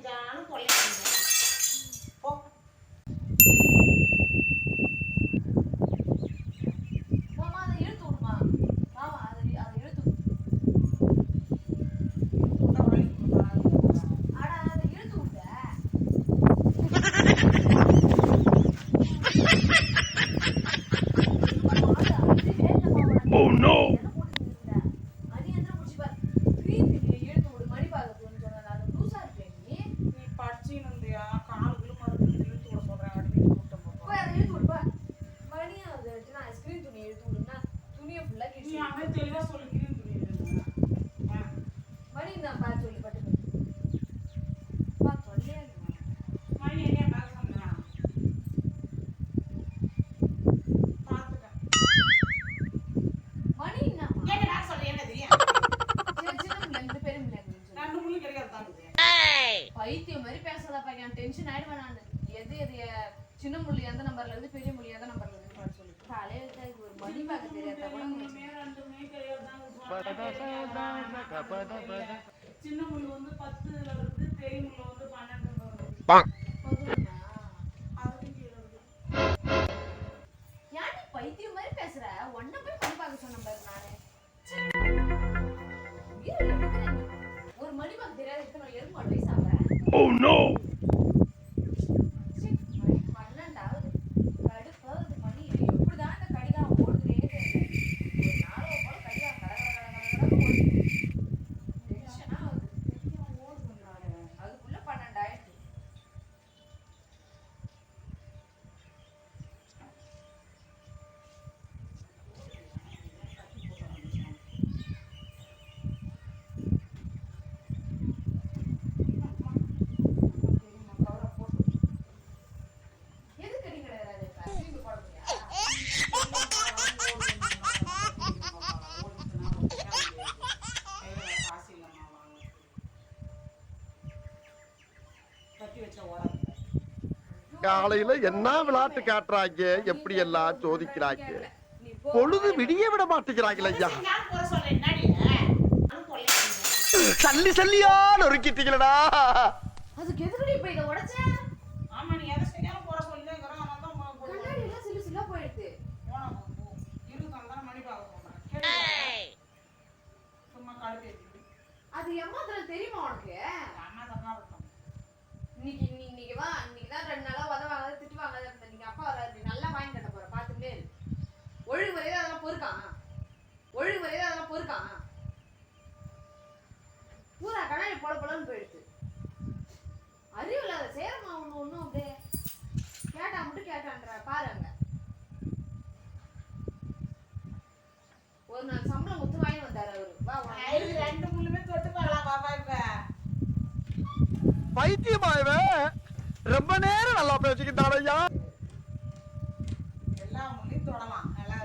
செஞ்சாலும் தொல்லை போ. மாமா அதை இழுத்து விடுமா? மாமா அதை இழுத்து ஆடா அதை இழுத்து விட்ட. Oh no! பைத்தியம் மாதிரி பேசாத பையன், டென்ஷன் ஆயிடுவேன் நான். எது சின்ன மொழி எந்த நம்பர்ல இருந்து பெரிய மொழி எந்த நம்பர்ல இருந்து சொல்லி காலையில ஒரு மணி பார்க்க தெரியாத சின்ன முள்ளு வந்து 10ல இருக்கு, பெரிய முள்ளு வந்து 12ல இருக்கு. யானி பைத்தியம் மாதிரி பேசுற? ஒன்ன போய் மணி பார்க்க சொன்ன பாரு நானு. ஒரு மணி பார்க்க தெரியாத இத்தனை எறும்பு அட்வைஸ் ஆவ. Oh no! காலையில என்ன விளையாட்டு காட்டுறாங்க, எப்படி எல்லாம் சோதிக்கிறாங்க, பொழுது விடிய விட மாட்டேங்கிறாங்களே ஐயா. சல்லி சல்லியா நொறுக்கிட்டீங்களடா. அதுக்கு எதுக்கு இப்ப இத உடைச்ச? ஆமா, நீ எதை செஞ்சாலும் போற சொல்லிங்கறோம். அத தான் கண்ணாடி எல்லாம் சிலு சிலா போயிடுது. போனா இரு தந்தா மணி பாக்க போறேன். சும்மா காடு. அது எம்மாத்திர தெரியுமா உனக்கு? அம்மா தரமா இருக்கும். இன்னைக்கு வா, இன்னைக்கு தான் 2 நாளா உதவாங்க திட்டுவாங்க. நீங்க அப்பா வராது, நல்லா வாங்கி கட்ட போற பாத்துட்டே இரு. ஒழுங்கு வரையா அதெல்லாம் பொறுக்கான், ஒழுங்கு வரையா அதெல்லாம் பொறுக்கான். பூரா கண்ணாடி போல போலன்னு போயிடுச்சு. அறிவு இல்லாத சேரமா ஒன்னும் அப்படியே கேட்டா மட்டும் கேட்டான்ற பாருங்க. ஒரு நாள் சம்பளம் முத்து வாங்கி வந்தாரு அவரு. வா 2 முள்ளுமே தொட்டு பார்க்கலாம் பாப்பா. இப்ப பைத்தியமாயவே ரொம்ப நேரம் நல்லா பேசிக்கிட்டாரையா. எல்லா முள்ளையும் தொடலாம். நல்லா